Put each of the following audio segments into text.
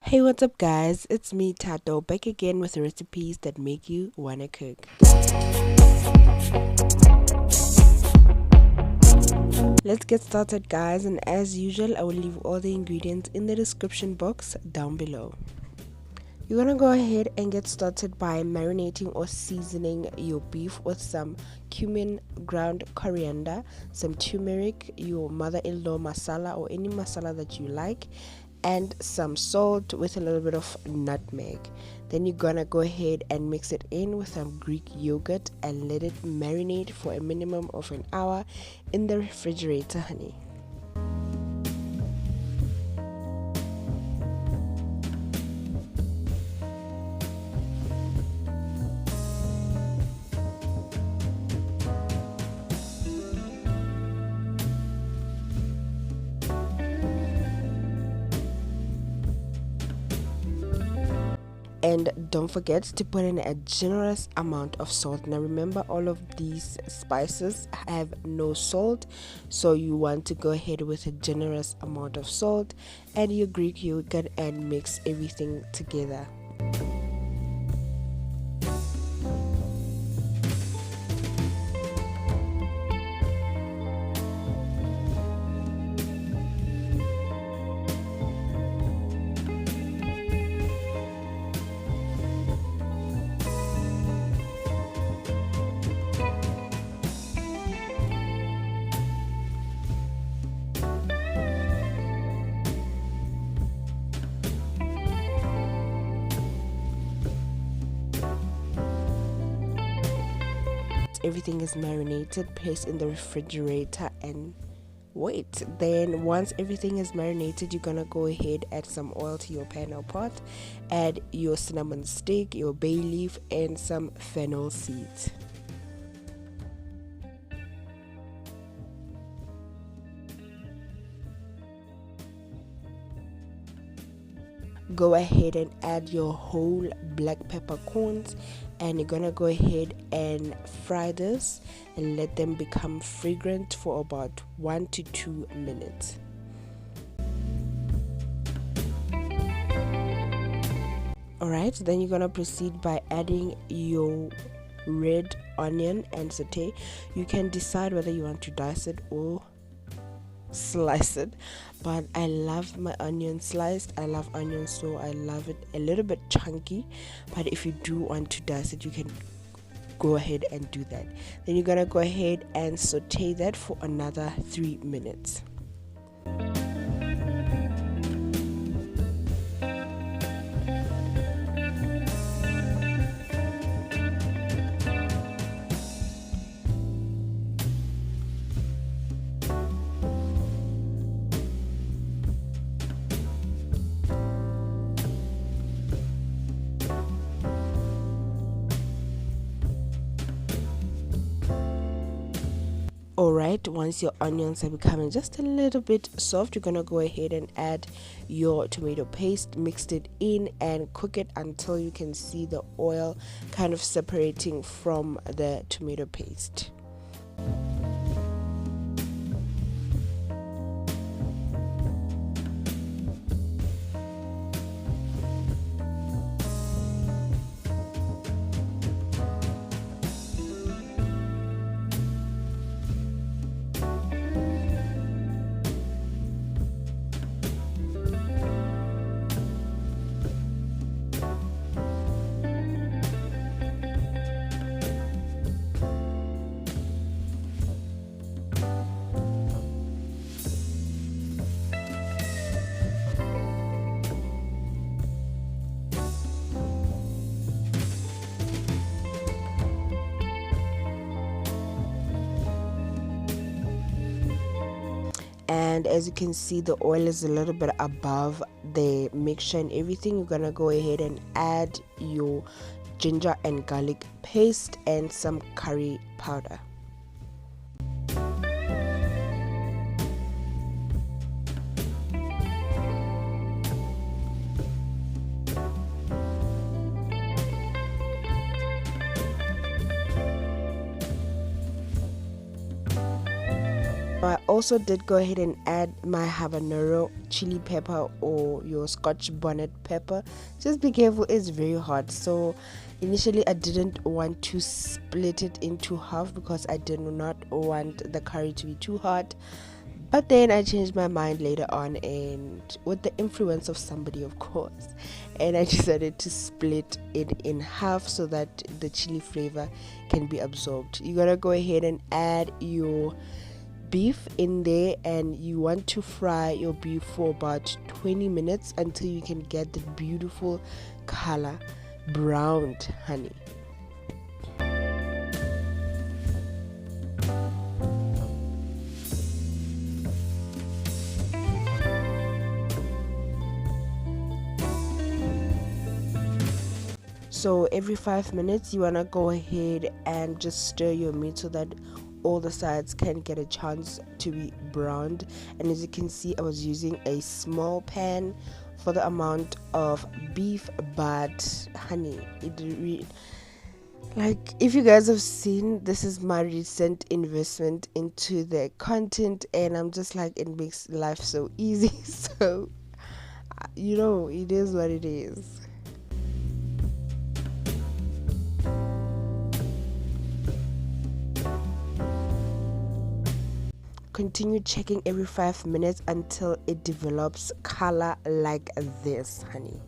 Hey, what's up, guys? It's me, Tato, back again with recipes that make you wanna cook. Let's get started, guys, and as usual, I will leave all the ingredients in the description box down below. You're gonna go ahead and get started by marinating or seasoning your beef with some cumin, ground coriander, some turmeric, your mother-in-law masala or any masala that you like, and some salt with a little bit of nutmeg. Then you're gonna go ahead and mix it in with some Greek yogurt and let it marinate for a minimum of an hour in the refrigerator, honey. And don't forget to put in a generous amount of salt. Now remember, all of these spices have no salt, so you want to go ahead with a generous amount of salt, add your Greek yogurt and mix everything together. Everything is marinated, place in the refrigerator and wait. Then once everything is marinated, you're gonna go ahead, add some oil to your pan or pot, add your cinnamon stick, your bay leaf and some fennel seeds. Go ahead and add your whole black peppercorns, and you're gonna go ahead and fry this and let them become fragrant for about 1 to 2 minutes. Alright, then you're gonna proceed by adding your red onion and saute. You can decide whether you want to dice it or slice it, but I love my onion sliced. I love onions, so I love it a little bit chunky, but if you do want to dice it, you can go ahead and do that. Then you're gonna go ahead and saute that for another 3 minutes. Alright, once your onions are becoming just a little bit soft, you're gonna go ahead and add your tomato paste, mix it in and cook it until you can see the oil kind of separating from the tomato paste. And as you can see, the oil is a little bit above the mixture and everything. You're gonna go ahead and add your ginger and garlic paste and some curry powder. I also did go ahead and add my habanero chili pepper or your scotch bonnet pepper. Just be careful, it's very hot. So initially I didn't want to split it into half because I did not want the curry to be too hot. But then I changed my mind later on, and with the influence of somebody, of course, and I decided to split it in half so that the chili flavor can be absorbed. You gotta go ahead and add your beef in there, and you want to fry your beef for about 20 minutes until you can get the beautiful color, browned honey. So every 5 minutes you want to go ahead and just stir your meat so that all the sides can get a chance to be browned. And as you can see, I was using a small pan for the amount of beef, but honey, like, if you guys have seen, this is my recent investment into the content, and I'm just like, it makes life so easy. So it is what it is. Continue checking every 5 minutes until it develops color like this, honey.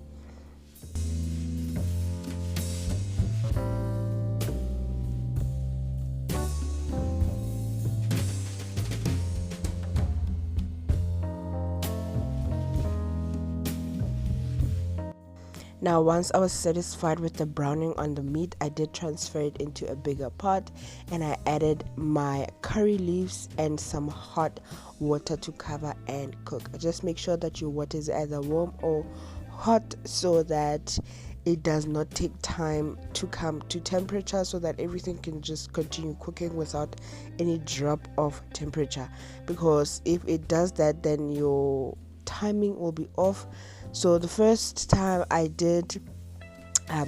Now, once I was satisfied with the browning on the meat, I did transfer it into a bigger pot, and I added my curry leaves and some hot water to cover and cook. Just make sure that your water is either warm or hot so that it does not take time to come to temperature, so that everything can just continue cooking without any drop of temperature. Because if it does that, then your timing will be off. So the first time I did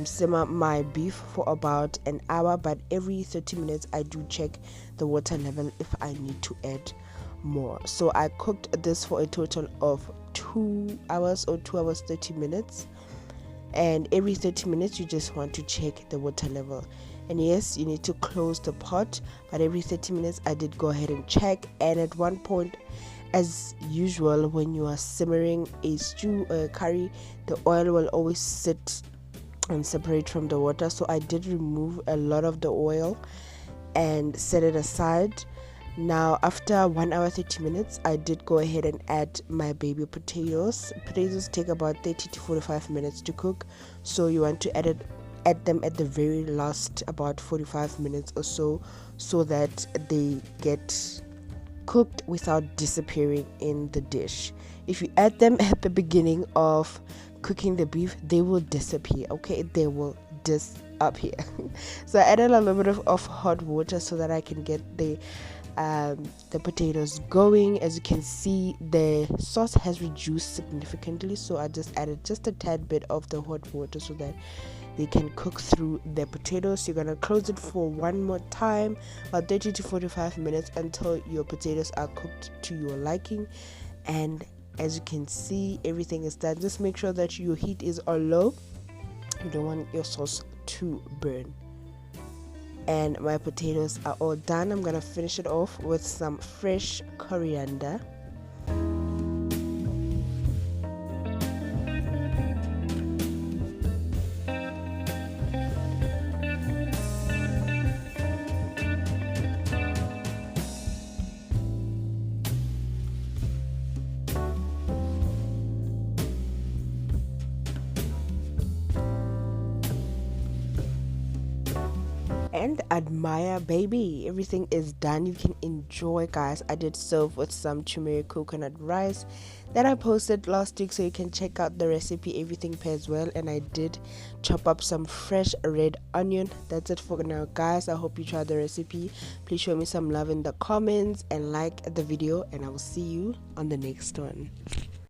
simmer my beef for about an hour, but every 30 minutes I do check the water level if I need to add more. So I cooked this for a total of 2 hours or 2 hours 30 minutes, and every 30 minutes you just want to check the water level. And yes, you need to close the pot, but every 30 minutes I did go ahead and check. And at one point, as usual, when you are simmering a stew or a curry, the oil will always sit and separate from the water. So I did remove a lot of the oil and set it aside. Now, after 1 hour 30 minutes, I did go ahead and add my baby potatoes. Potatoes take about 30 to 45 minutes to cook, so you want to add them at the very last, about 45 minutes or so that they get cooked without disappearing in the dish. If you add them at the beginning of cooking the beef, they will disappear. Okay, they will disappear. So I added a little bit of hot water so that I can get the potatoes going. As you can see, the sauce has reduced significantly, so I just added just a tad bit of the hot water so that they can cook through the potatoes. You're gonna close it for one more time, about 30 to 45 minutes, until your potatoes are cooked to your liking. And as you can see, everything is done. Just make sure that your heat is on low. You don't want your sauce to burn. And my potatoes are all done. I'm gonna finish it off with some fresh coriander. And admire, baby, everything is done. You can enjoy, guys. I did serve with some turmeric coconut rice that I posted last week, so you can check out the recipe. Everything pairs well. And I did chop up some fresh red onion. That's it for now, guys. I hope you try the recipe. Please show me some love in the comments and like the video, and I will see you on the next one.